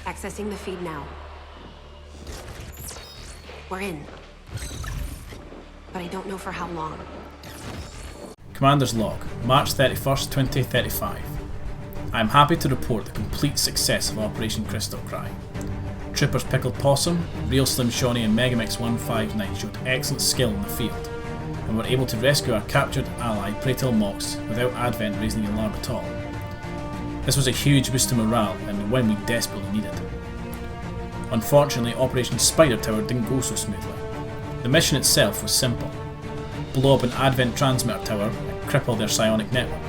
Accessing the feed now. We're in. But I don't know for how long. Commander's log, March 31st, 2035. I am happy to report the complete success of Operation Crystal Cry. Troopers Pickled Possum, Real Slim Shawnee and Megamix 159 showed excellent skill in the field, and were able to rescue our captured ally Praetil Mox without Advent raising the alarm at all. This was a huge boost to morale and the win we desperately needed. Unfortunately, Operation Spider Tower didn't go so smoothly. The mission itself was simple. Blow up an Advent transmitter tower and cripple their psionic network.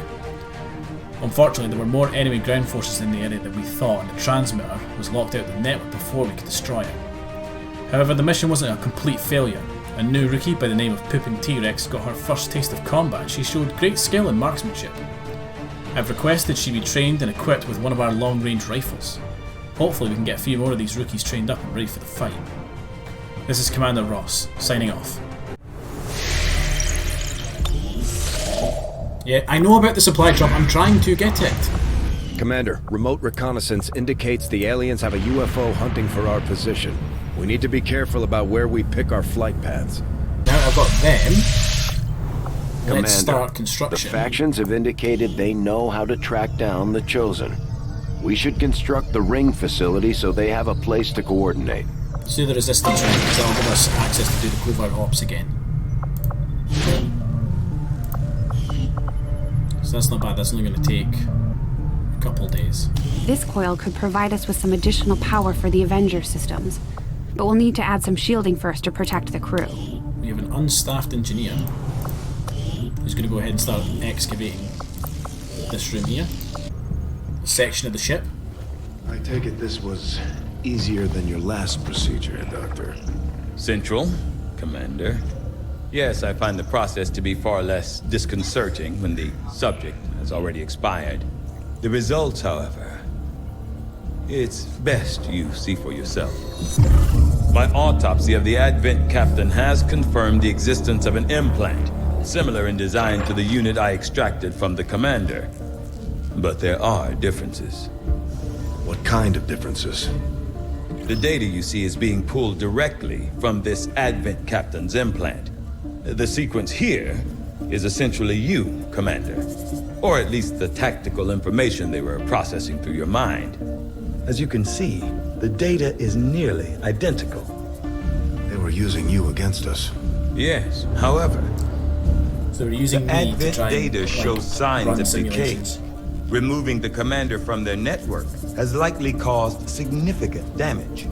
Unfortunately, there were more enemy ground forces in the area than we thought, and the transmitter was locked out of the network before we could destroy it. However, the mission wasn't a complete failure. A new rookie by the name of Pooping T-Rex got her first taste of combat and she showed great skill in marksmanship. I've requested she be trained and equipped with one of our long-range rifles. Hopefully we can get a few more of these rookies trained up and ready for the fight. This is Commander Ross, signing off. Yeah, I know about the supply drop, I'm trying to get it. Commander, remote reconnaissance indicates the aliens have a UFO hunting for our position. We need to be careful about where we pick our flight paths. Now I've got them. Commander, let's start construction. The factions have indicated they know how to track down the Chosen. We should construct the ring facility so they have a place to coordinate. Let's do the resistance ring, because that'll give us access to do the covert ops again. So that's not bad, that's only going to take a couple days. This coil could provide us with some additional power for the Avenger systems, but we'll need to add some shielding first to protect the crew. We have an unstaffed engineer who's going to go ahead and start excavating this room here. Section of the ship. I take it this was easier than your last procedure, Doctor. Central, Commander. Yes, I find the process to be far less disconcerting when the subject has already expired. The results, however, it's best you see for yourself. My autopsy of the Advent captain has confirmed the existence of an implant, similar in design to the unit I extracted from the Commander. But there are differences. What kind of differences? The data you see is being pulled directly from this Advent captain's implant. The sequence here is essentially you, Commander. Or at least the tactical information they were processing through your mind. As you can see, the data is nearly identical. They were using you against us. Yes, however, So we're using the me to Advent try and data shows run signs of decay. simulations. Removing the Commander from their network has likely caused significant damage.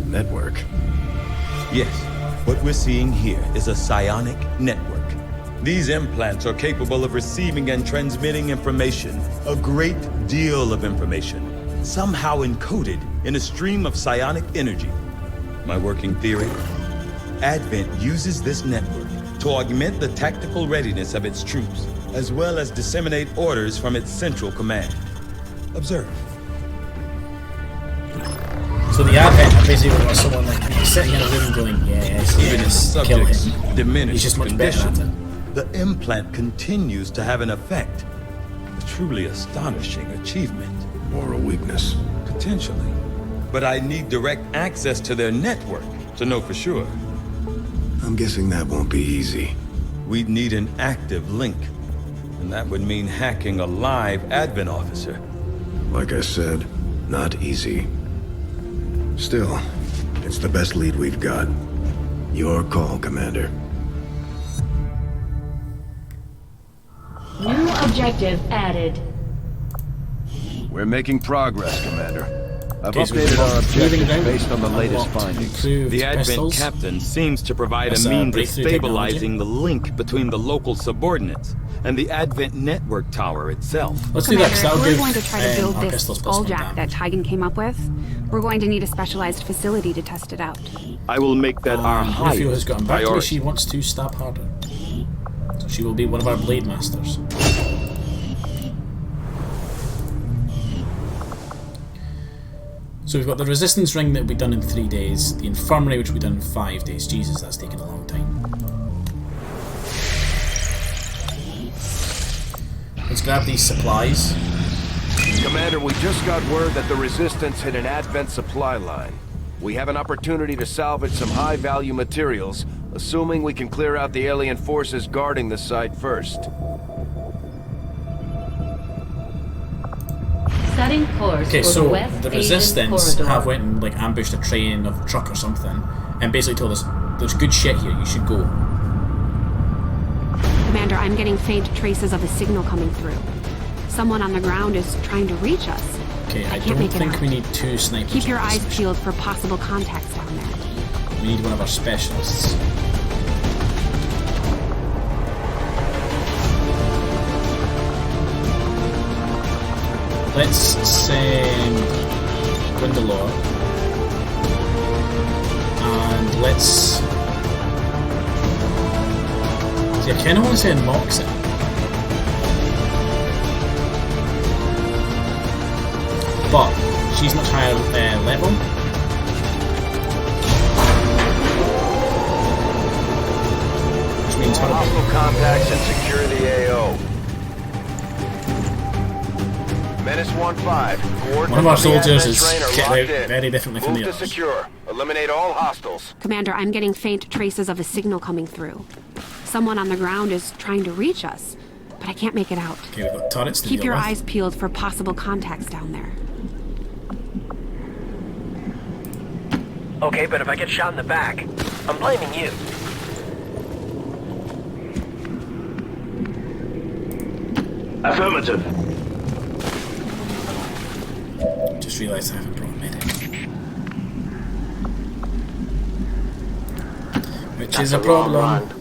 Network? Yes, what we're seeing here is a psionic network. These implants are capable of receiving and transmitting information, a great deal of information, somehow encoded in a stream of psionic energy. My working theory? Advent uses this network to augment the tactical readiness of its troops, as well as disseminate orders from its central command. Observe. So the Advent are basically got someone like sitting in a room going, yes, Even as yes, kill subjects him. diminish He's just much better at it. the implant continues to have an effect. A truly astonishing achievement. Moral weakness. Potentially. But I need direct access to their network to know for sure. I'm guessing that won't be easy. We'd need an active link. And that would mean hacking a live Advent officer. Like I said, not easy. Still, it's the best lead we've got. Your call, Commander. New objective added. We're making progress, Commander. I've Okay, so updated we've our got moving objectives ground, based on the latest unlocked, findings. improved The Advent pistols. captain seems to provide That's, a means of breakthrough stabilizing the link between the local subordinates and the Advent network tower itself. Let's do that, Commander, because if that'll we're give going to try to build our this pistols plus one skulljack that damage. Tigan came up with, we're going to need a specialized facility to test it out. I will make that our Rufio has highest gotten back to me. priority. She wants to stab harder. So she will be one of our blade masters. So we've got the resistance ring that will be done in 3 days, the infirmary which will be done in 5 days. Jesus, that's taken a long time. let's grab these supplies. Commander, we just got word that the Resistance hit an Advent supply line. We have an opportunity to salvage some high-value materials, assuming we can clear out the alien forces guarding the site first. Setting course Okay, for so West the Asian Resistance corridor. have went and like ambushed a train or truck or something, and basically told us there's good shit here. You should go. Commander, I'm getting faint traces of a signal coming through. Someone on the ground is trying to reach us. Okay, I can't don't make it think out. we need 2 snipers. Keep your on this eyes mission. peeled for possible contacts down there. We need one of our specialists. Let's send Gwendolyn. And let's... See, I kind of want to send Moxie. But she's much higher level. Which means her... Hostile contacts and secure the AO. Menace 1-5. One of our soldiers is train are kitted locked out in. very differently from Move the to others. secure. Eliminate all hostiles. Commander, I'm getting faint traces of a signal coming through. Someone on the ground is trying to reach us, but I can't make it out. Okay, we've got turrets to Keep deal your with. eyes peeled for possible contacts down there. Okay, but if I get shot in the back, I'm blaming you. Affirmative. Just realised I haven't brought a medic. Which is a problem.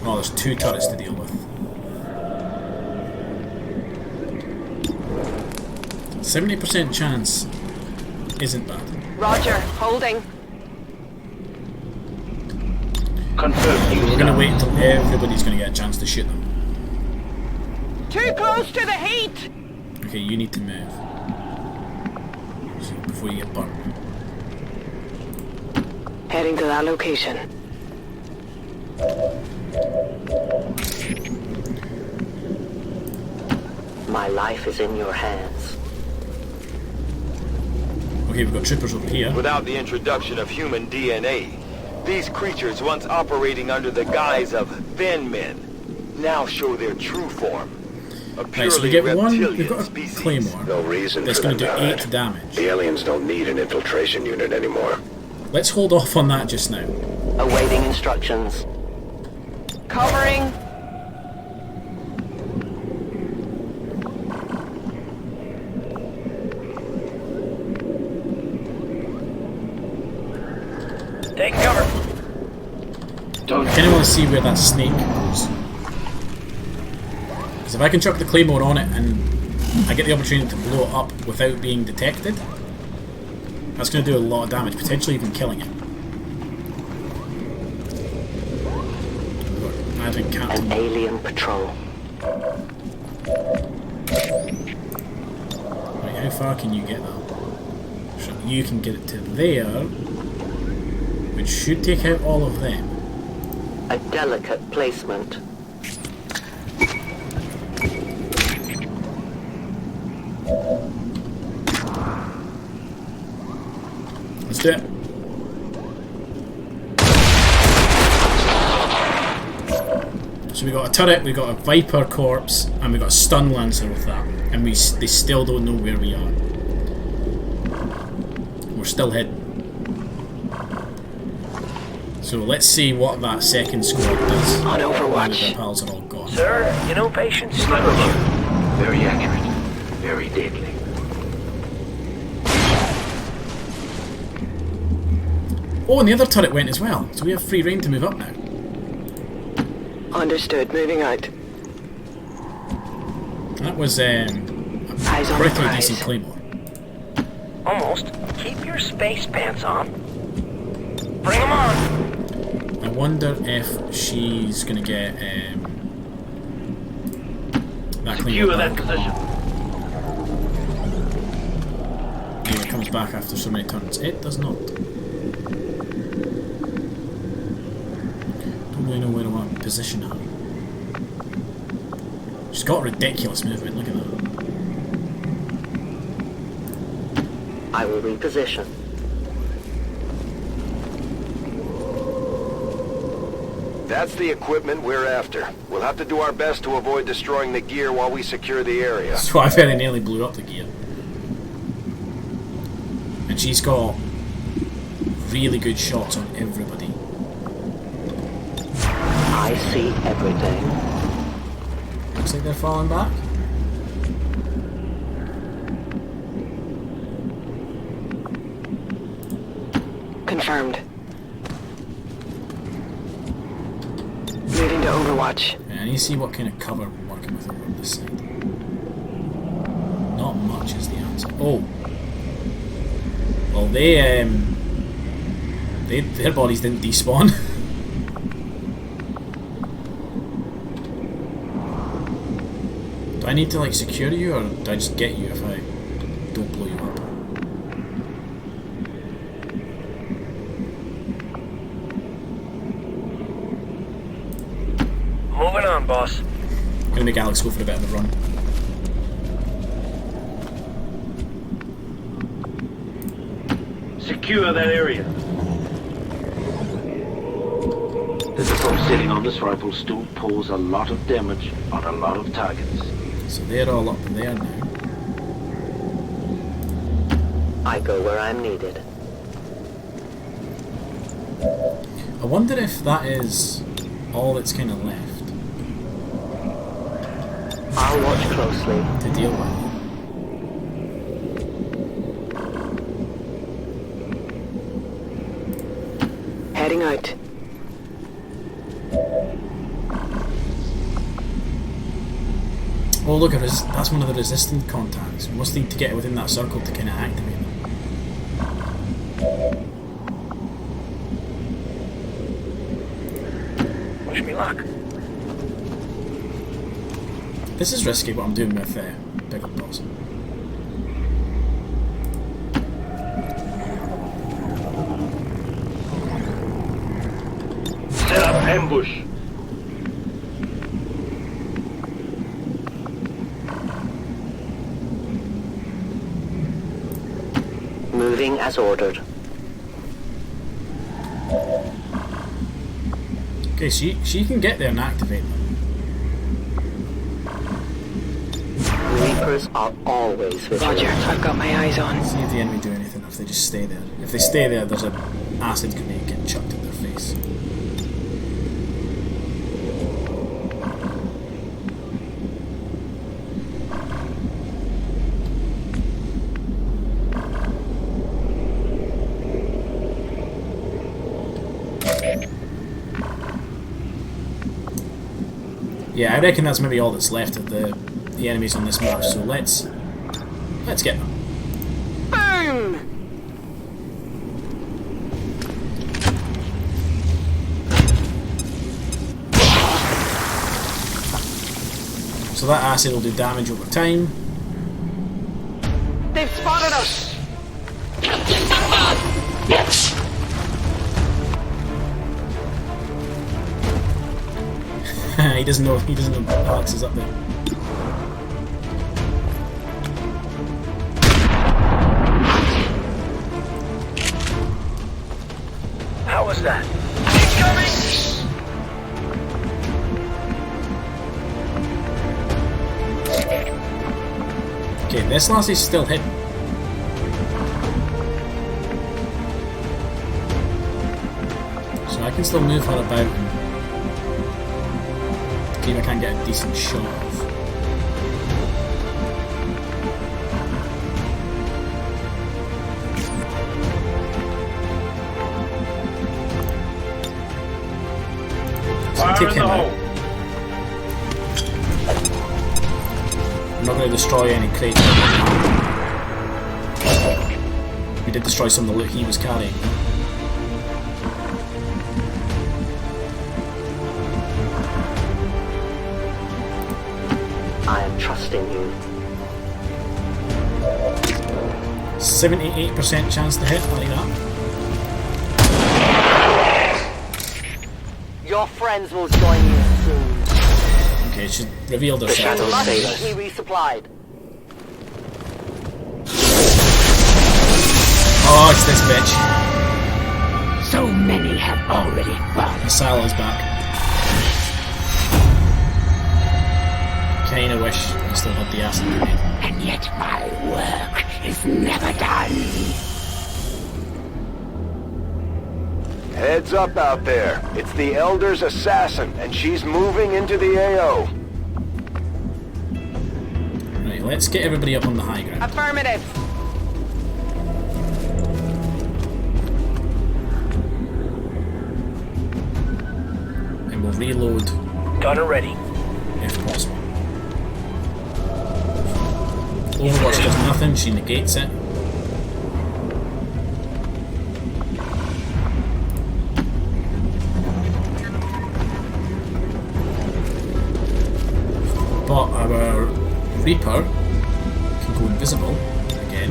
Oh, there's 2 turrets to deal with. 70% chance isn't bad. Roger, holding. Confirm We're going to wait until everybody's going to get a chance to shoot them. Too close to the heat! Okay, you need to move. So, before you get burnt. Heading to that location. My life is in your hands. Okay, we've got troopers up here. Without the introduction of human DNA, these creatures once operating under the guise of thin men now show their true form. A Right, so we purely get one, reptilian we've got a species. claymore. No reason That's for going them to do to 8 hide. damage. The aliens don't need an infiltration unit anymore. Let's hold off on that just now. Awaiting instructions. Covering. Take cover. I kind of want to see where that snake goes. Because if I can chuck the claymore on it and I get the opportunity to blow it up without being detected, that's going to do a lot of damage, potentially even killing it. We've got Advent Captain. An alien patrol. Right, how far can you get that? So you can get it to there, which should take out all of them. A delicate placement. Let's do it. So we got a turret, we got a Viper corpse, and we got a stun lancer with that, and they still don't know where we are. We're still hidden. So let's see what that second squad does. On Now that Overwatch. our pals are all gone. Sir, you know patience is never learned. Very accurate. Very deadly. Oh, and the other turret went as well, so we have free reign to move up now. Understood. Moving out. That was a Eyes on the pretty prize. decent claymore. Almost. Keep your space pants on. Bring them on. I wonder if she's going to get that Secure claymore that back. position. Maybe it comes back after so many turns. It does not. Don't know really know where I want to position her. She's got ridiculous movement, look at that. I will reposition. That's the equipment we're after. We'll have to do our best to avoid destroying the gear while we secure the area. That's why I very nearly blew up the gear. And she's got really good shots on everybody. I see everything. Looks like they're falling back. Confirmed. Moving to Overwatch. And I need to see what kind of cover we're working with over on this side. Not much is the answer. Oh! Well, their bodies didn't despawn. Do I need to, like, secure you, or do I just get you if I don't blow you up? Moving on, boss. I'm gonna make Alex go for a bit of a run. Secure that area. The depot sitting on this rifle stool pulls a lot of damage on a lot of targets. So they're all up there now. I go where I'm needed. I wonder if that is all that's kind of left I'll watch closely. to deal with. Heading out. Oh look, that's one of the resistant contacts. We must need to get within that circle to kind of activate them. Wish me luck. This is risky what I'm doing with Pickled Possum. Set up ambush. Moving as ordered. Okay, she can get there and activate them. Reapers are always vigilant. Roger, I've got my eyes on. See if the enemy do anything, or if they just stay there. If they stay there, there's an acid grenade getting chucked in their face. Yeah, I reckon that's maybe all that's left of the enemies on this map, so let's get them. Boom! So that acid will do damage over time. They've spotted us! he doesn't know Alex is up there. How was that? Okay, this lassie's still hidden. So I can still move her about and see if I can get a decent shot of. So take him out. I'm not going to destroy any crates. We did destroy some of the loot he was carrying. I am trusting you. 78% chance to hit, I like that. Your friends will join you soon. Okay, she revealed herself. shadows Must say be resupplied. Oh, it's this bitch. So many have already fallen. Silo's back. Kinda wish I still had the acid grenade. And yet my work is never done. Heads up out there. It's the Elder's assassin, and she's moving into the AO. Right, let's get everybody up on the high ground. Affirmative. And we'll reload Gunner ready. if possible. Overwatch does nothing, she negates it. But our Reaper can go invisible again,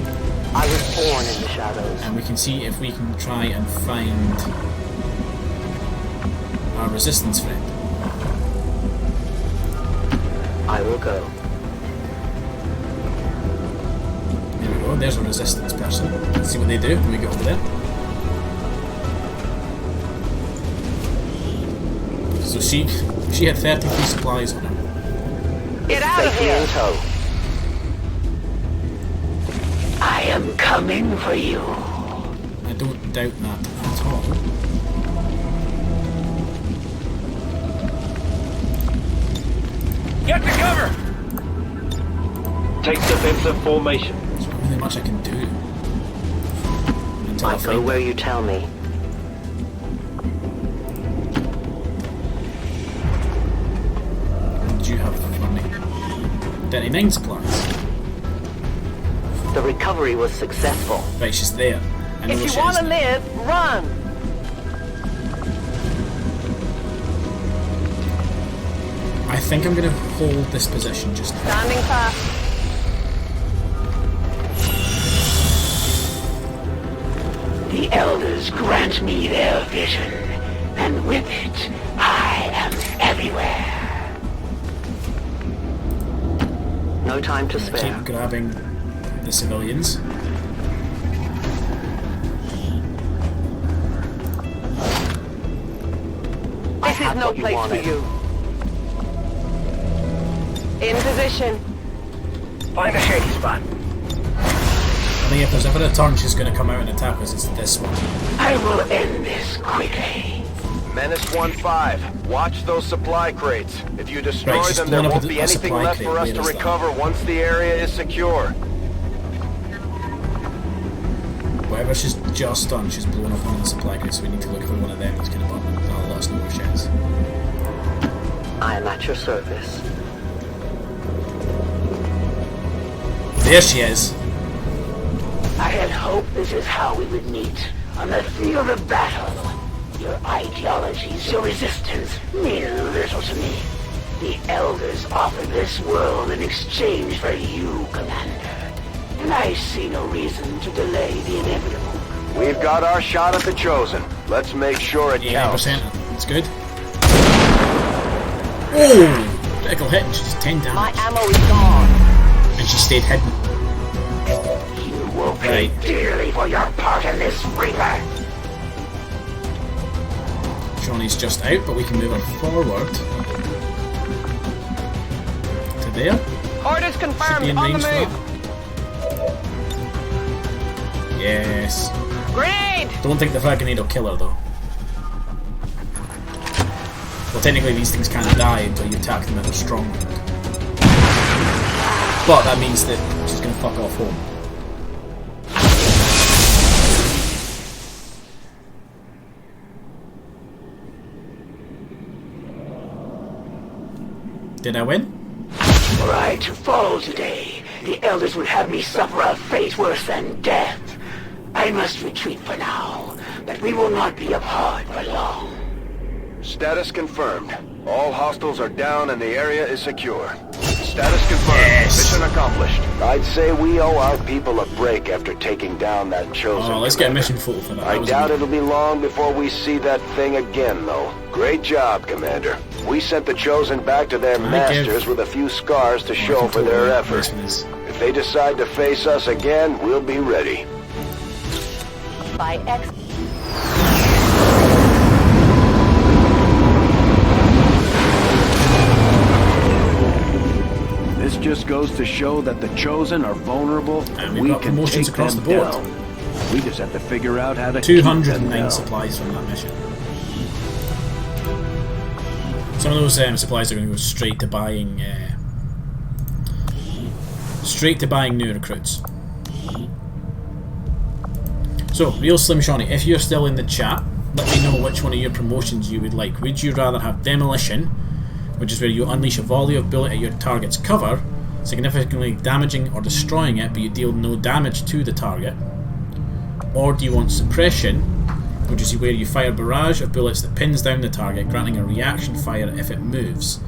I was born in the shadows. and we can see if we can try and find our resistance friend. I will go. There we go, there's a resistance person. Let's see what they do when we get over there. So she had 33 supplies on her. Get out of here! I am coming for you. I don't doubt that at all. Get to cover! Take defensive formation. There's not really much I can do until I I'll go find where you tell me. what did you have for me? 39 supplies. The recovery was successful. Right, she's there. I know If where you she want is to now. live, run! I think I'm going to hold this position just now. Standing fast. The elders grant me their vision, and with it, I am everywhere. No time to spare. Keep grabbing the civilians. This is no place for you. In position. Find a shady spot. I think if there's ever a turn she's going to come out and attack us, it's this one. I will end this quickly. Menace 1-5. Watch those supply crates. If you destroy Right, she's them, there blown up won't a be anything supply left crate. for us Where to is that? recover once the area is secure. Whatever she's just done, she's blown up one of the supply crates, so we need to look for one of them that's going to burn. That'll let us know where she is. I am at your service. There she is. I had hoped this is how we would meet, on the field of battle. Your ideologies, your resistance, mean little to me. The Elders offered this world in exchange for you, Commander. And I see no reason to delay the inevitable. We've got our shot at the Chosen. Let's make sure it counts. 80%. That's good. Oh! Critical hit and she's 10 My damage. ammo is gone. And she stayed hidden. You will pay Right. dearly for your part in this, Reaper. Shawnee's just out, but we can move her forward to there. Orders Should be confirmed. in On the range for move. that. Yes. Grenade! Don't think the frag grenade will kill her though. Well, technically these things can't die until you attack them at a strong wound. But that means that she's going to fuck off home. Did I win? Were I to fall today, the Elders would have me suffer a fate worse than death. I must retreat for now, but we will not be apart for long. Status confirmed. All hostiles are down and the area is secure. Status confirmed. Yes. Mission accomplished. I'd say we owe our people a break after taking down that chosen. Oh, let's get a mission photo for that. I That was doubt good. it'll be long before we see that thing again, though. Great job, Commander. We sent the chosen back to their masters with a few scars to show for their effort. If they decide to face us again, we'll be ready. By X. This just goes to show that the chosen are vulnerable, And we've got can promotions take across them the board. down. We just have to figure out how to keep them 209 down. supplies from that mission. Some of those supplies are going to go straight to buying new recruits. So, Real Slim Shawnee, if you're still in the chat, let me know which one of your promotions you would like. Would you rather have Demolition, which is where you unleash a volley of bullet at your target's cover, significantly damaging or destroying it, but you deal no damage to the target? Or do you want Suppression, which is where you fire a barrage of bullets that pins down the target, granting a reaction fire if it moves?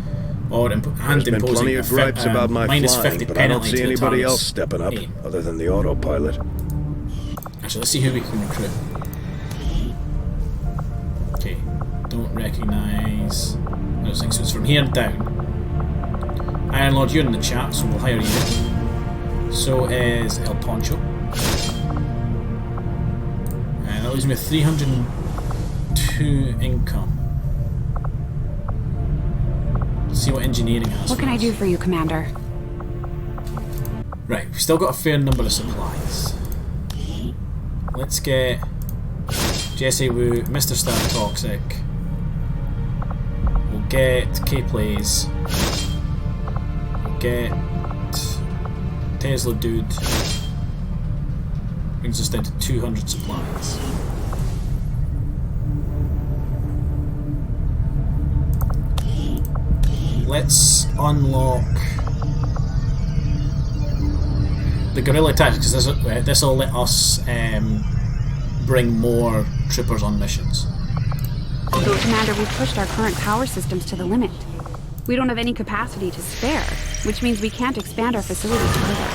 Or There's been plenty imposing of gripes about my minus flying, 50 but I don't penalty see to the anybody target's else stepping up, aim. other than the autopilot. Actually, let's see who we can recruit. Okay, don't recognise. I don't think so. It's from here down. Iron Lord, you're in the chat, so we'll hire you. So is El Poncho. And that leaves me with 302 income. Let's see what engineering has. What can I do for you, Commander? Right, we've still got a fair number of supplies. Let's get Jesse Wu, Mr. Star Toxic. We'll get K-Plays. We'll get Tesla Dude. Brings us down to 200 supplies. Let's unlock the guerrilla tactics, because this will let us bring more troopers on missions. So, Commander, we've pushed our current power systems to the limit. We don't have any capacity to spare, which means we can't expand our facilities further.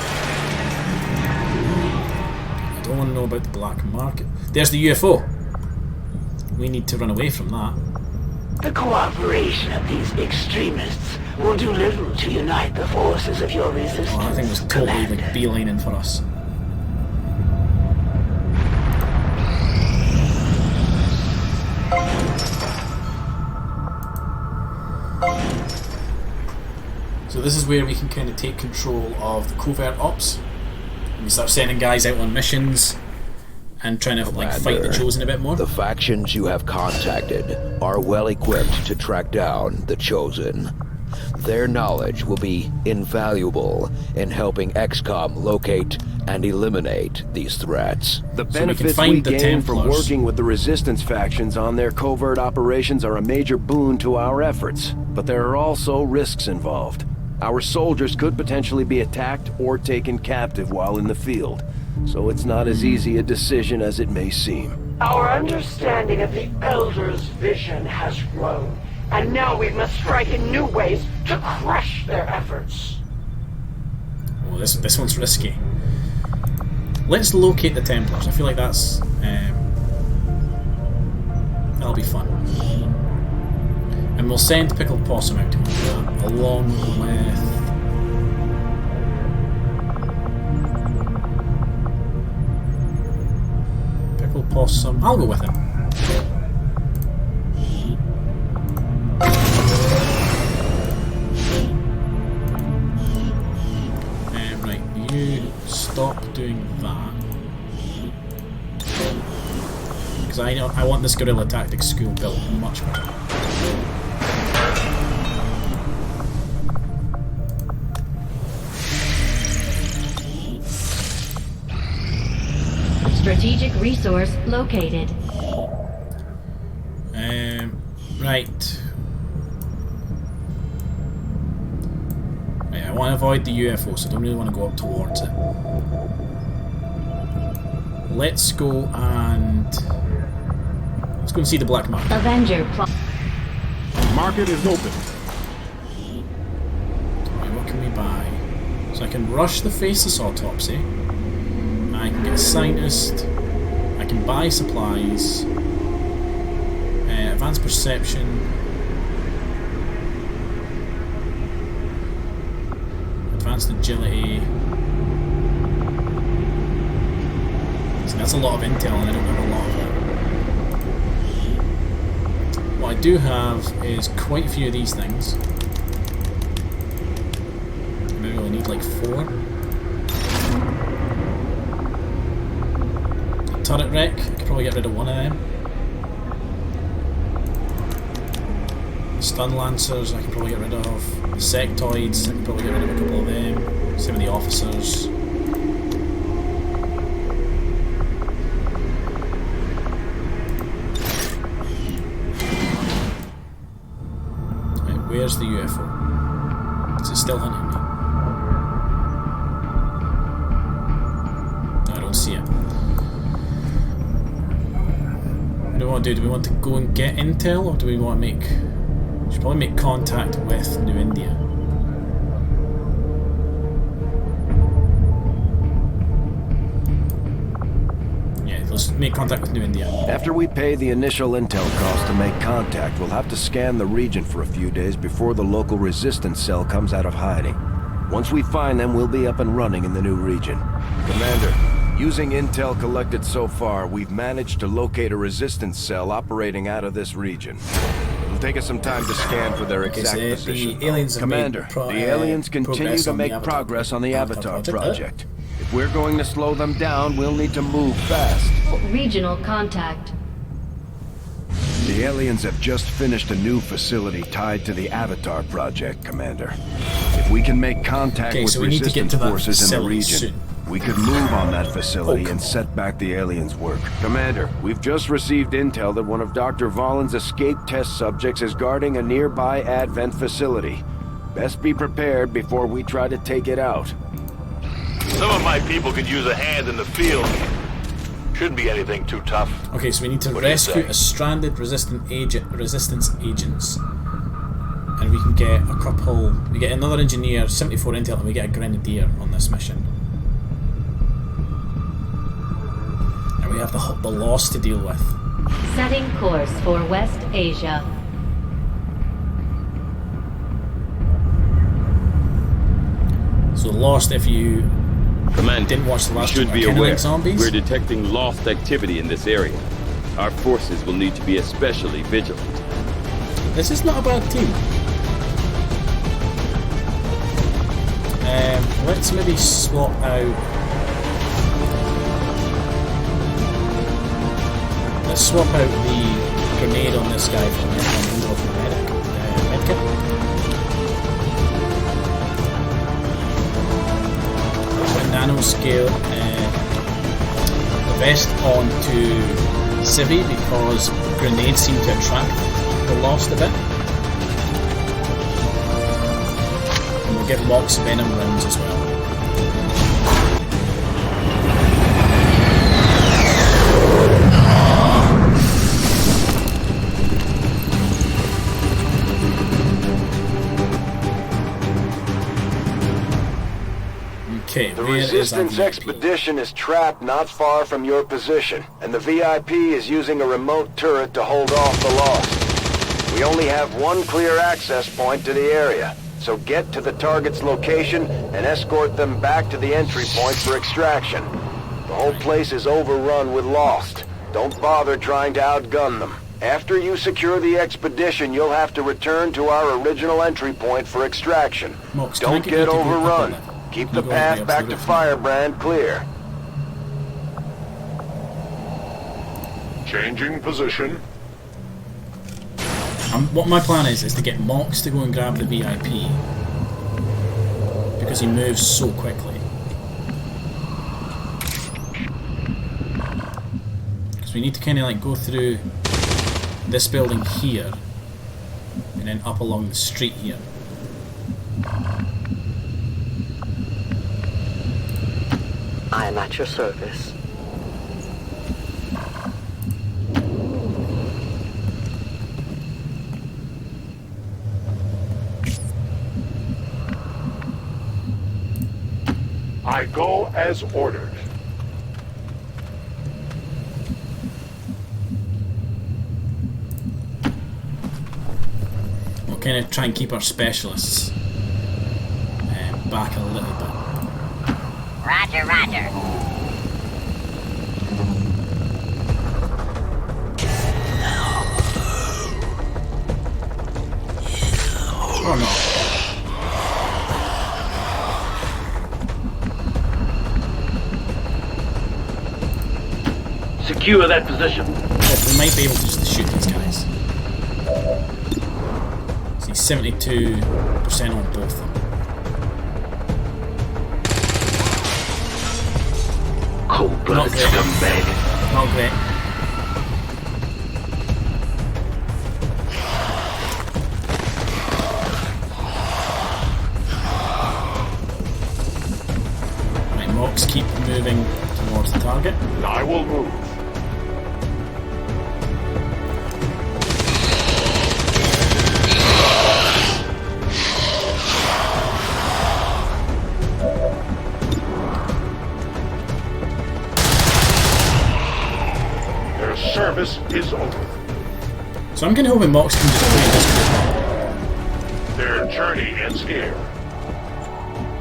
I don't want to know about the black market. There's the UFO. We need to run away from that. The cooperation of these extremists will do little to unite the forces of your resistance. Oh, that thing was totally like beelining for us. So this is where we can kind of take control of the covert ops. We start sending guys out on missions and trying to like fight the Chosen a bit more. The factions you have contacted are well equipped to track down the Chosen. Their knowledge will be invaluable in helping XCOM locate and eliminate these threats. The So we can benefits find we the gain from Templars. working with the Resistance factions on their covert operations are a major boon to our efforts, but there are also risks involved. Our soldiers could potentially be attacked or taken captive while in the field, so it's not as easy a decision as it may seem. Our understanding of the Elders' vision has grown, and now we must strike in new ways to crush their efforts. Oh, this one's risky. Let's locate the Templars. I feel like that'll be fun. And we'll send Pickled Possum out to do that, along with Pickled Possum. I'll go with him. Right, you stop doing that. Because I want this guerrilla tactics school built much better. Strategic resource located. Right. I want to avoid the UFO, so I don't really want to go up towards it. Let's go and see the black market. Avenger Market is open. Right, what can we buy. So I can rush the faceless autopsy. I can get a scientist. I can buy supplies. Advanced perception. Advanced agility. So that's a lot of intel, and I don't have a lot of it. What I do have is quite a few of these things. Maybe we'll need like 4. A turret wreck, I could probably get rid of one of them. Stun lancers, I can probably get rid of. The sectoids, I can probably get rid of a couple of them. Same with the officers. Right, where's the UFO? Is it still hunting me? No, I don't see it. What do we want to do? Do we want to go and get intel, or do we want to make... We should probably make contact with New India. Yeah, let's make contact with New India. After we pay the initial intel cost to make contact, we'll have to scan the region for a few days before the local resistance cell comes out of hiding. Once we find them, we'll be up and running in the new region. Commander, using intel collected so far, we've managed to locate a resistance cell operating out of this region. It'll take us some time to scan for their exact position. The aliens have Commander, the aliens continue to make progress on the Avatar project. If we're going to slow them down, we'll need to move fast. Regional contact. The aliens have just finished a new facility tied to the Avatar project, Commander. If we can make contact with resistance forces in the region, we could move on that facility and set back the aliens' work. Commander, we've just received intel that one of Dr. Vollin's escape test subjects is guarding a nearby Advent facility. Best be prepared before we try to take it out. Some of my people could use a hand in the field. Shouldn't be anything too tough. Okay, so we need to rescue a stranded resistance agents. And we can get a couple... We get another engineer, 74 intel, and we get a grenadier on this mission. We have the Lost to deal with. Setting course for West Asia. So Lost, if you didn't watch the last should one, be aware like zombies. We're detecting Lost activity in this area. Our forces will need to be especially vigilant. This is not a bad team. Let's maybe swap out. Let's swap out the grenade on this guy for the medkit. Put nanoscale the vest onto Civi because grenades seem to attract the Lost a bit. And we'll get Mox Venom rounds as well. Okay, the Resistance expedition is trapped not far from your position, and the VIP is using a remote turret to hold off the Lost. We only have one clear access point to the area, so get to the target's location and escort them back to the entry point for extraction. The whole place is overrun with Lost. Don't bother trying to outgun them. After you secure the expedition, you'll have to return to our original entry point for extraction. Mox, don't get overrun. Keep the path back to Firebrand clear. Changing position. What my plan is to get Mox to go and grab the VIP because he moves so quickly. Because we need to kind of like go through this building here and then up along the street here. I am at your service. I go as ordered. We'll kind of try and keep our specialists back a little bit. Roger, roger. Or not. Secure that position. We might be able to just shoot these guys. See, 72% on both of them. Cold-blooded scumbag. Not great. Right, Mox, keep moving towards the target. I will move. Service is over. So I'm kind of hoping Mox can just play this one. Their journey ends here.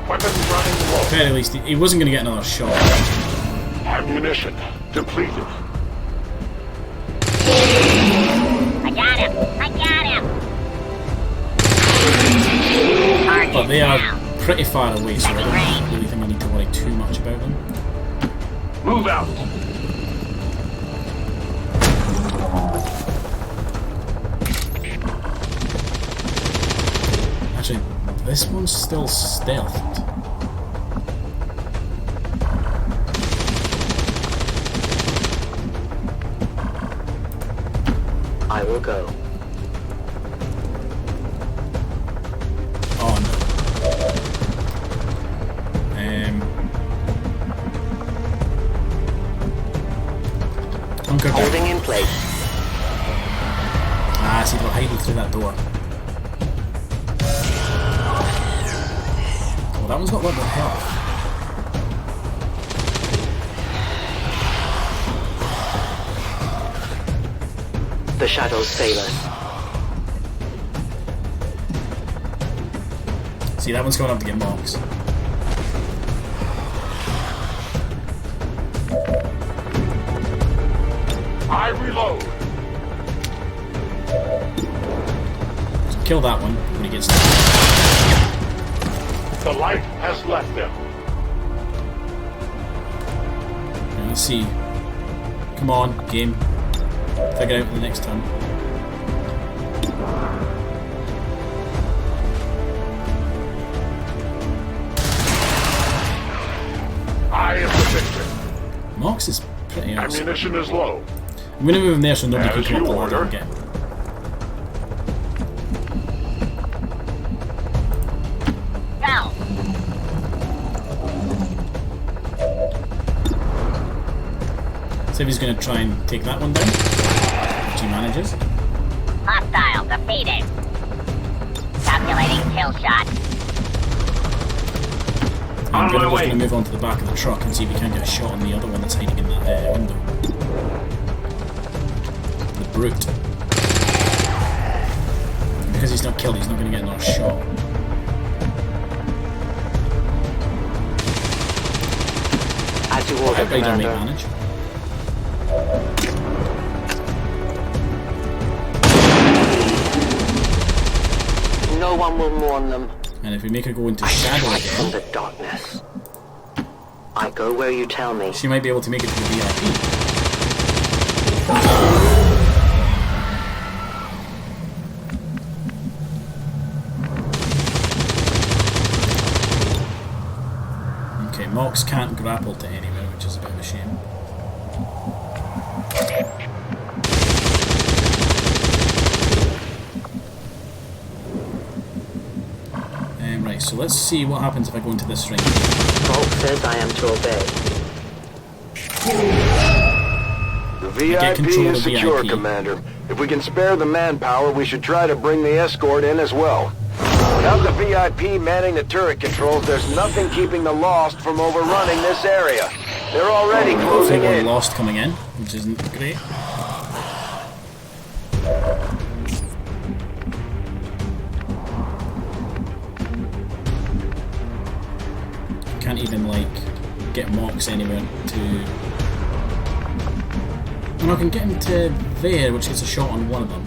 Weapons running low. At the very least, he wasn't going to get another shot. Ammunition depleted. I got him! I got him! But they are pretty far away, so I don't really think I need to worry too much about them. Move out. Actually, this one's still stealthed. I will go. Oh no. Hunker down. Holding in place. Ah, see, they're hiding through that door. Oh, that one's got a lot more health. The shadows fail us. See, that one's going up to get Mox. I reload. So kill that one when he gets down. The light has left them. Now, let's see. Come on, game. Figure it out for the next time. I am the victor. Mox is pretty awesome. Ammunition is low. I'm going to move him there so nobody can As come up you the ladder order. again. Go! See if he's going to try and take that one down. Which he manages. Hostile defeated. Calculating kill shot. I'm On my going way. to move on to the back of the truck and see if we can get a shot on the other one that's hiding in that window. The brute. And because he's not killed, he's not going to get another shot. As you order, Outrider may Commander. manage. No one will mourn them. And if we make her go into I shadow strike from again, the darkness. I go where you tell me. she might be able to make it to the VIP. Okay, Mox can't grapple to anywhere, which is a bit of a shame. Right, so let's see what happens if I go into this ring. Vault says I am to obey. The Get VIP control of is the secure, VIP. Commander. If we can spare the manpower, we should try to bring the escort in as well. Without the VIP manning the turret controls, there's nothing keeping the Lost from overrunning this area. They're already closing in. Lost coming in, which isn't great. Can't even like get Mox anywhere to. And I can get him to there, which gets a shot on one of them.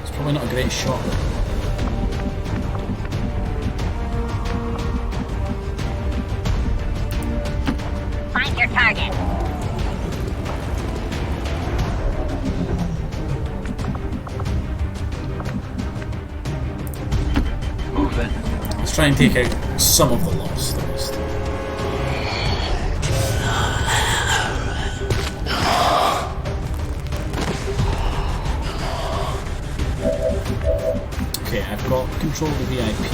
It's probably not a great shot. Find your target. Moving. Let's try and take out some of the Lost at least. Okay, I've got control of the VIP.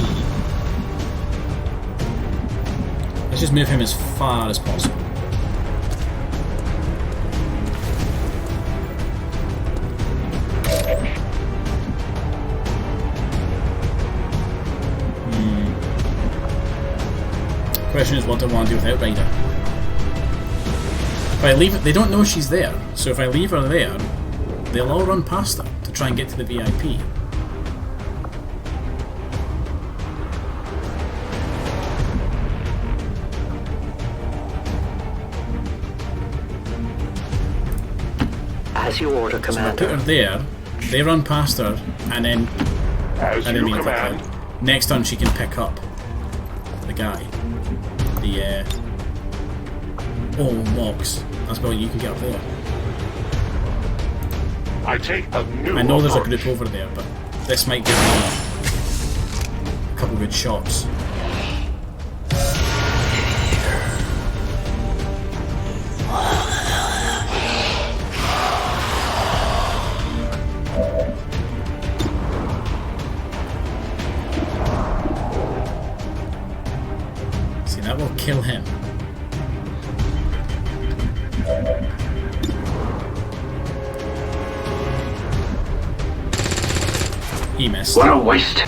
Let's just move him as far as possible. Question is, what do I want to do with Outrider? If I leave it, they don't know she's there, so if I leave her there, they'll all run past her to try and get to the VIP. As you order, Commander. So I put her there, they run past her, and then next turn she can pick up the guy. The Mox. That's why you can get up there. I take a new I know there's a approach. group over there, but this might give me a couple good shots. See, that will kill him. He missed. What a waste.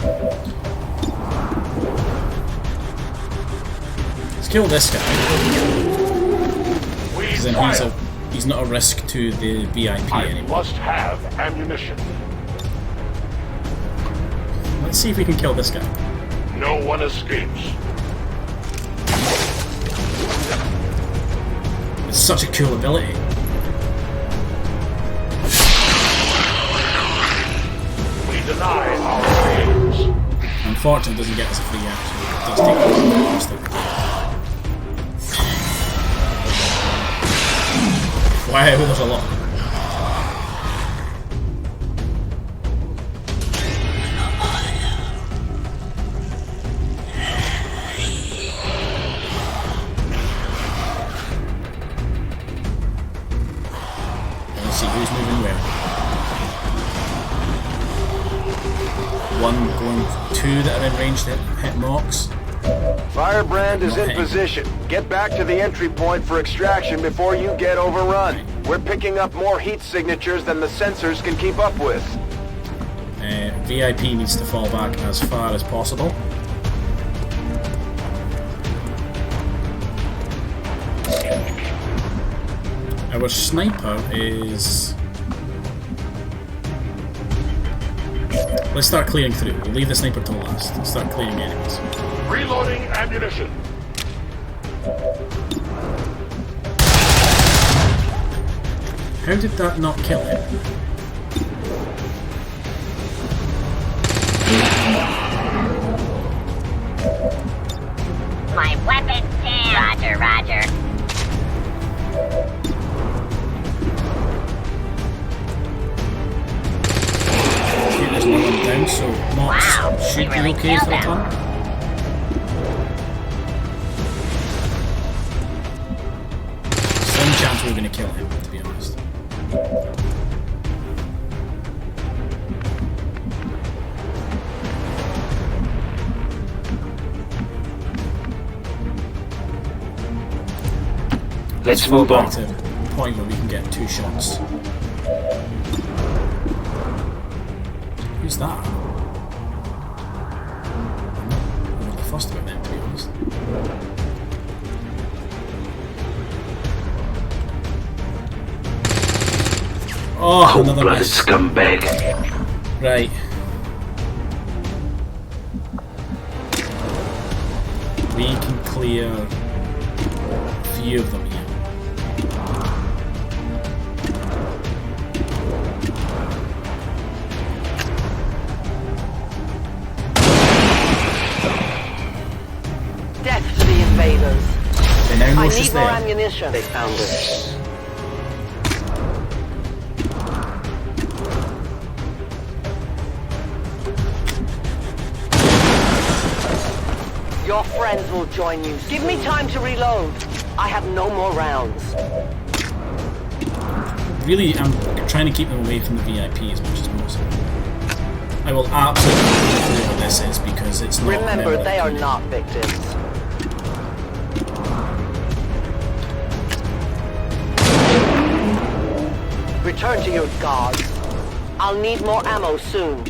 Let's kill this guy. Because then he's not a risk to the VIP anymore. Must have ammunition. Let's see if we can kill this guy. No one escapes. It's such a cool ability. Deny our claims. Unfortunately, it doesn't get us a free action. It does take us to the wow, there's a lot. Let's see who's moving where. One going, two that are in range to hit Mox. Firebrand is in position. Get back to the entry point for extraction before you get overrun. We're picking up more heat signatures than the sensors can keep up with. VIP needs to fall back as far as possible. Our sniper is... Let's start clearing through. We'll leave the sniper till last. Let's start clearing enemies. Reloading ammunition. How did that not kill him? My weapon down. Roger, roger. Okay, there's no one down, so Mox should be okay for the turn. Slim chance we're going to kill him, to be honest. Let's move on. To the point where we can get 2 shots. Who's that? I'm not really fussed about them, to be honest. Oh, another Cold-blooded miss. scumbag. Right. We can clear a few of them here. Death to the invaders. They now know I she's need more there. ammunition. They found it. Your friends will join you. Give me time to reload. I have no more rounds. Really, I'm trying to keep them away from the VIP as much as possible. I will absolutely know what this is because it's not. Remember, they are not victims. Return to your gods. I'll need more ammo soon.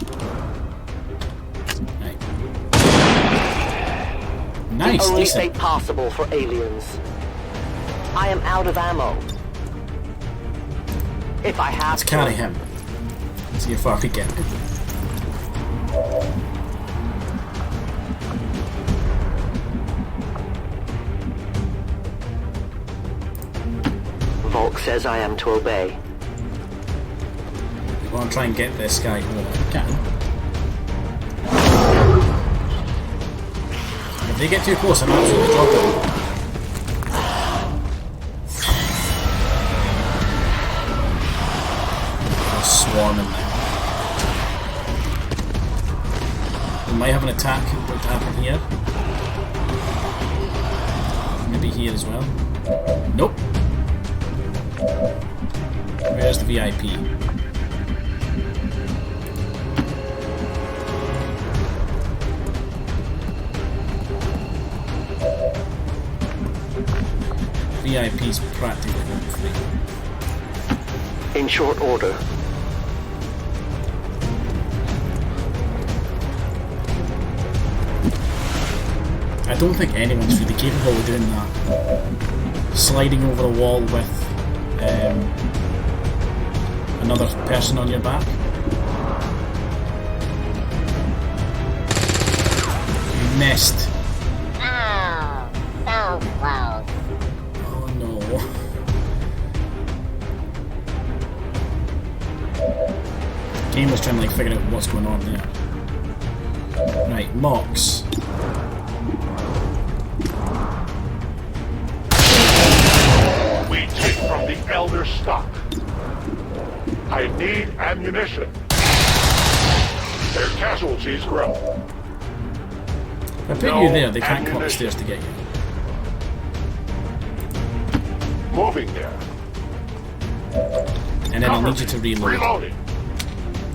Nice, the only decent. fate possible for aliens. I am out of ammo. If I have Let's carry him. See how far we get. Volk says I am to obey. We want to try and get this guy over. We can. If they get too close, I'm absolutely dropping. They're swarming now. We might have an attack about to happen here. Maybe here as well. Nope. Where's the VIP? VIP's practically home free. In short order. I don't think anyone's really capable of doing that. Sliding over a wall with another person on your back. You missed. Oh, so close. Oh no. The game was trying to like figure out what's going on there. Right, Mox. We take from the Elder stock. I need ammunition. Their casualties grow. If I put you there, they can't come up the stairs to get you. Moving there. And then I'll need you to reload. Reloading.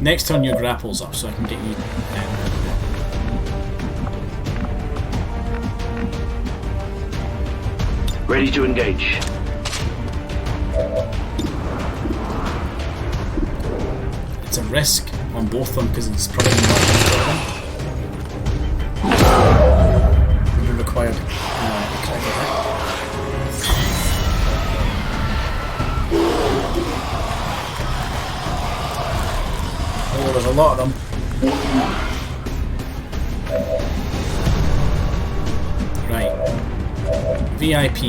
Next turn your grapples up so I can get you. Ready to engage. It's a risk on both of them because it's probably not required. Oh, there's a lot of them. Right. VIP.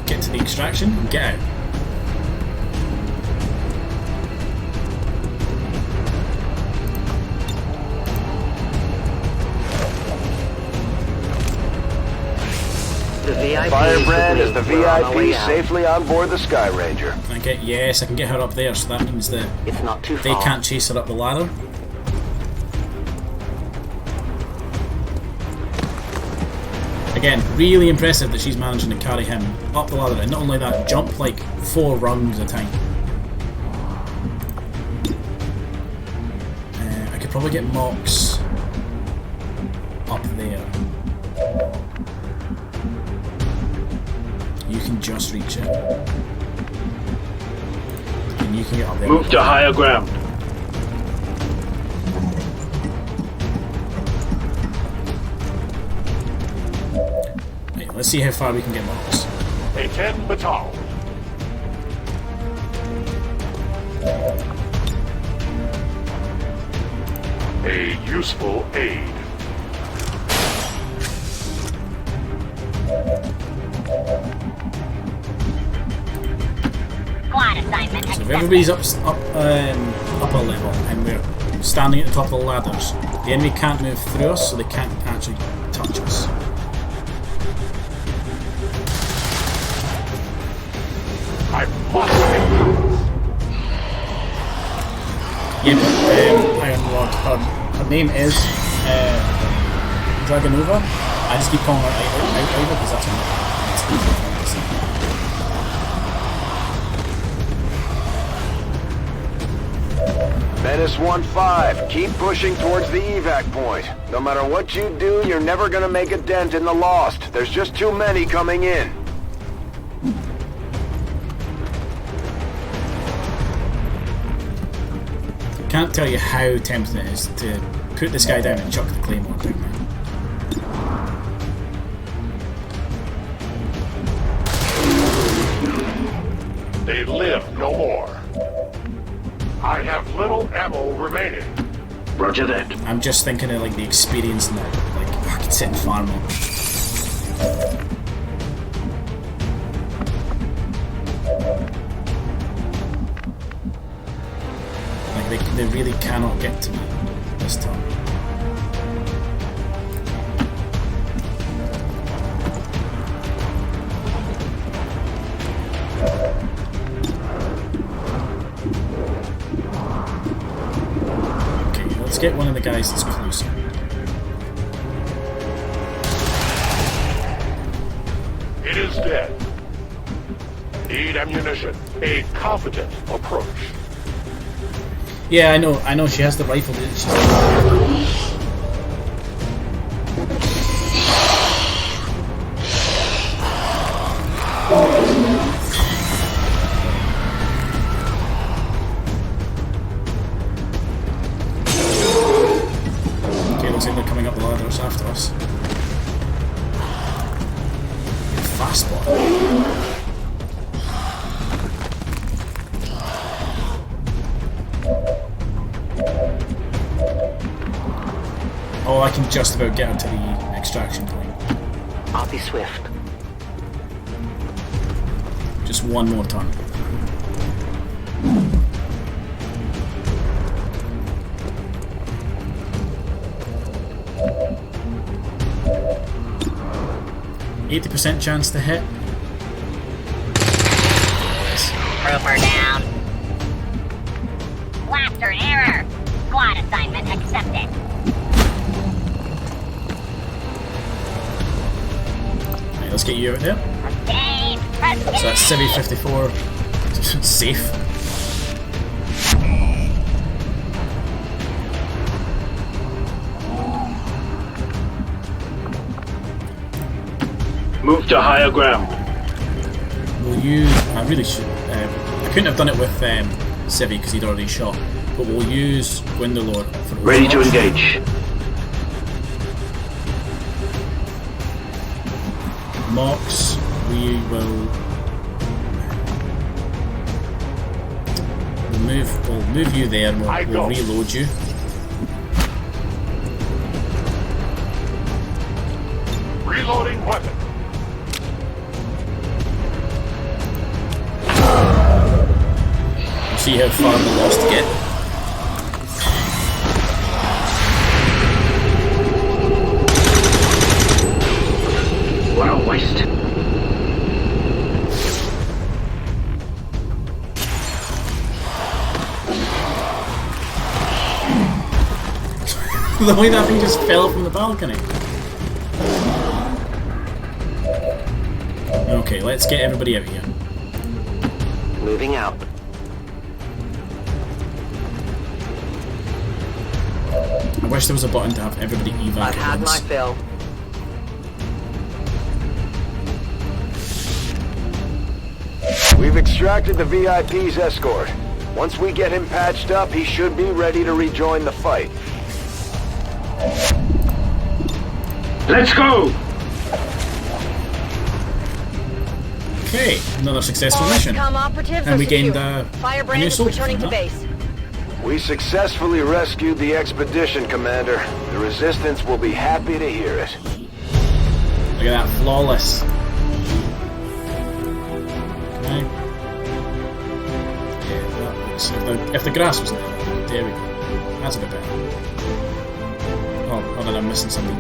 Get to the extraction and get out. The VIP Firebrand is the VIP out. safely on board the Sky Ranger. Yes, I can get her up there, so that means that It's not too they far. can't chase her up the ladder. Again, really impressive that she's managing to carry him up the ladder, and not only that, jump like 4 rungs a time. I could probably get Mox up there. You can just reach it. And you can get up there. Move to higher ground. Let's see how far we can get Marcus. A 10 batal. A useful aid. Squad assignment So if accepted. everybody's up a level and we're standing at the top of the ladders, the enemy can't move through us, so they can't actually touch us. I must make moves. Yeah, but Iron Lord, her name is Dragonova. I just keep calling her Iva because that's what it's easier for me to say. Menace 1-5, keep pushing towards the evac point. No matter what you do, you're never gonna make a dent in the Lost. There's just too many coming in. I can't tell you how tempting it is to put this guy down and chuck the claymore down there. They live no more. I have little ammo remaining. Roger that. I'm just thinking of like the experience now. Like I could sit and farm them. Like they really cannot get to me this time. Okay, let's get one of the guys that's closer. It is dead. Need ammunition. A confident approach. Yeah, I know she has the rifle, but she's okay, looks like they're coming up the ladders after us. Fast spot. Oh, I can just about get her to the extraction point. I'll be swift. Just one more turn. %80 chance to hit. Trooper down. Blaster error. Squad assignment accepted. Right, let's get you out there. Escape. So that's Civi 54. Safe. Move to higher ground. Will you... I really should... I couldn't have done it with Civi because he'd already shot. But we'll use Gwendolyn for... Ready to engage. Mox, we will... We'll move you there and we'll reload you. Reloading weapon. We'll see how far we lost to get. What a waste. The way that thing just fell from the balcony. Okay, let's get everybody out here. Moving out. I wish there was a button to have everybody evac I've had at my once. fill. We've extracted the VIP's escort. Once we get him patched up, he should be ready to rejoin the fight. Let's go! Okay, another successful mission. And we gained a new soldier. returning to base. We successfully rescued the expedition, Commander. The Resistance will be happy to hear it. Look at that, flawless. Okay. Yeah, that looks... If the grass was there we go. That's a bit better. Oh, other than I'm missing something.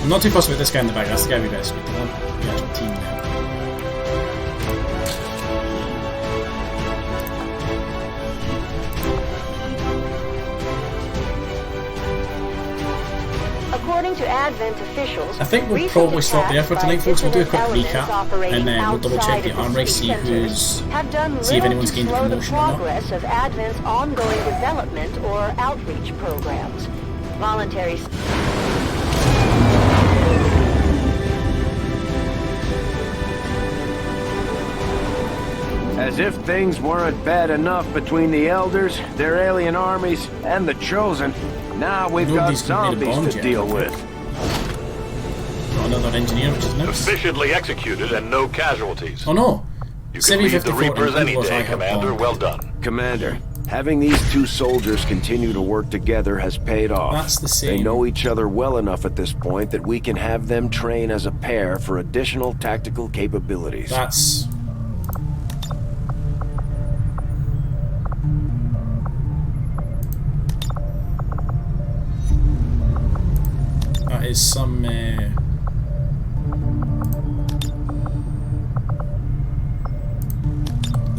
I'm not too fussed with this guy in the back, that's the guy we rescued. The actual team now. According to Advent officials, I think we'll probably stop there for tonight, folks. We'll do a quick recap and then we'll double check the arm race, see if anyone's gained a promotion or not. Progress of Advent's ongoing development or outreach programs. Voluntary. As if things weren't bad enough between the Elders, their alien armies, and the Chosen, now we've got zombies to deal with. Got another engineer, which is nice. Efficiently executed and no casualties. Oh no! You can leave the Reapers any day, Commander. Well done. Commander, having these two soldiers continue to work together has paid off. That's the same. They know each other well enough at this point that we can have them train as a pair for additional tactical capabilities. That is some they're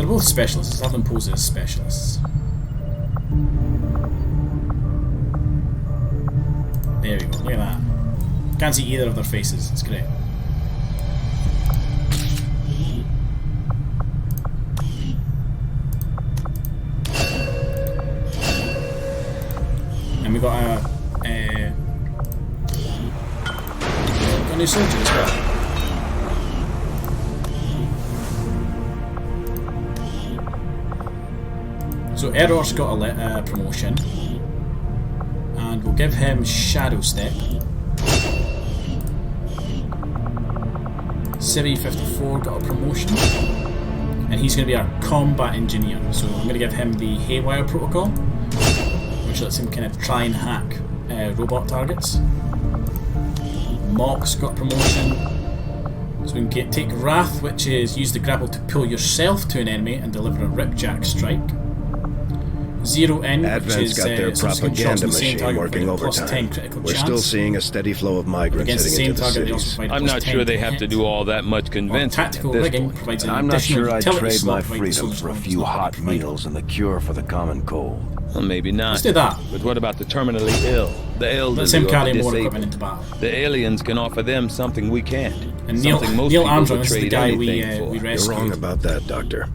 both specialists. Have them posed as specialists. There we go, look at that. Can't see either of their faces, it's great. And we got a new soldier as well. So Error's got a promotion, and we'll give him Shadow Step. Civi 54 got a promotion, and he's going to be our combat engineer. So I'm going to give him the Haywire protocol, which lets him kind of try and hack robot targets. Mock's got promotion, so we can take Wrath, which is use the grapple to pull yourself to an enemy and deliver a Ripjack strike. Zero N, which is got their propaganda machine working overtime. We're still seeing a steady flow of migrants heading into the cities. I'm not sure they have to do all that much convincing. Tactical rigging provides an I'm not sure I'd utility trade my slot freedom for a few hot meals and the cure for the common cold. Well, maybe not. Let's do that. But what about the terminally ill? The elderly, let's him carry or more the equipment into battle. The aliens can offer them something we can't. And Neil Armstrong is the guy we rescued. You're wrong about that, Doctor.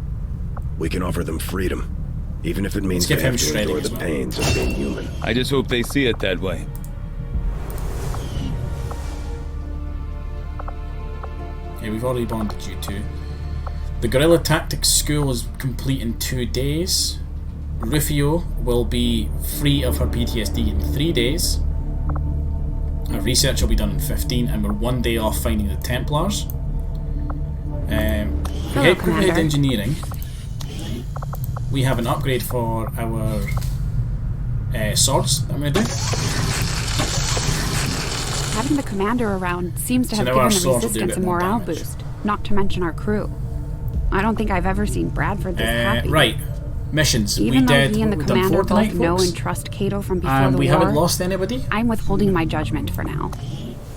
We can offer them freedom, even if it means they have to endure the pains of being human. I just hope they see it that way. Okay, we've already bonded you two. The Guerrilla Tactics School is complete in 2 days. Rufio will be free of her PTSD in 3 days. Our research will be done in 15, and we're 1 day off finding the Templars. We head engineering. We have an upgrade for our swords that I'm going to do. Having the commander around seems to have given the Resistance a morale boost, not to mention our crew. I don't think I've ever seen Bradford this happy. Right. Missions. Even though he and the done commander 4 tonight, both know folks. and trust Cato from before the we war, haven't lost anybody. I'm withholding my judgment for now.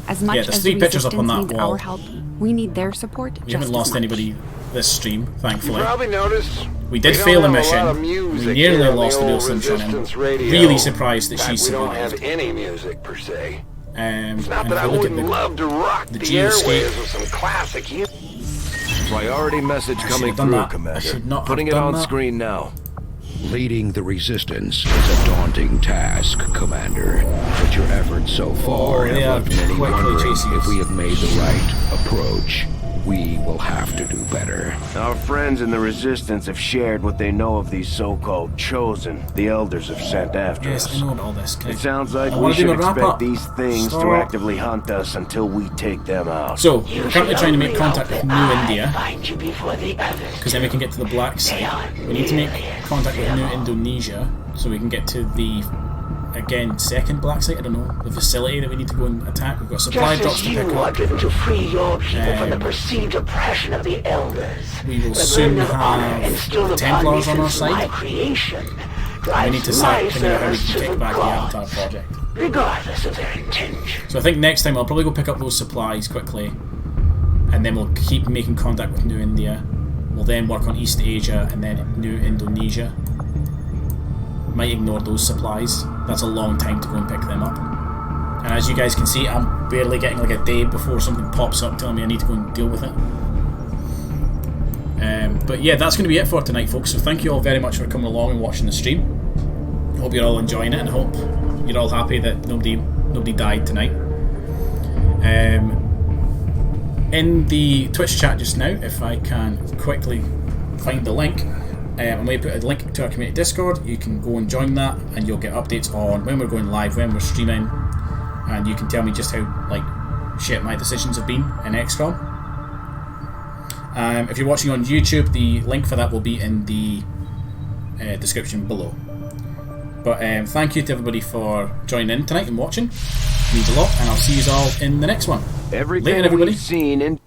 As much there's as 3 the pictures up on Resistance that needs wall. our help, we need their support We just haven't lost as much. anybody this stream, thankfully. You probably noticed We did fail a mission. We nearly lost the Real Slim Shine. I'm really surprised that she we don't have survived. any music per se. It's Not that I wouldn't love to rock the airwaves with some classic. Priority message coming through, Commander. Putting it on screen now. Leading the Resistance is a daunting task, Commander. But your efforts so far have left many wondering if we have made the right approach. we will have to do better. Our friends in the Resistance have shared what they know of these so-called Chosen the Elders have sent after us. Yes, I know all this. It sounds like I we wanna do should my wrap expect up. these things to Stop. actively hunt us until we take them out. So, we're currently trying to make contact with New India, Find you before the others. because then we can get to the black site. We need to make contact with New Indonesia, so we can get to the, again, second black site, I don't know, the facility that we need to go and attack. We've got supply Just drops as to you pick are up. driven to free your people from the perceived oppression of the elders. We will the soon burden of honor have instilled upon Templars me on our since my side. creation We need to start figuring out how we service can to take the back the cause, Avatar project. regardless of their intention. So I think next time I'll probably go pick up those supplies quickly, and then we'll keep making contact with New India. We'll then work on East Asia and then New Indonesia. Might ignore those supplies. That's a long time to go and pick them up. And as you guys can see, I'm barely getting like a day before something pops up telling me I need to go and deal with it. But yeah, that's going to be it for tonight, folks. So thank you all very much for coming along and watching the stream. Hope you're all enjoying it, and hope you're all happy that nobody died tonight. In the Twitch chat just now, if I can quickly find the link, I'm going to put a link to our community Discord. You can go and join that, and you'll get updates on when we're going live, when we're streaming, and you can tell me just how like shit my decisions have been in XCOM. If you're watching on YouTube, the link for that will be in the description below. But thank you to everybody for joining in tonight and watching. It means a lot, and I'll see you all in the next one. Everything Later, everybody. we've seen in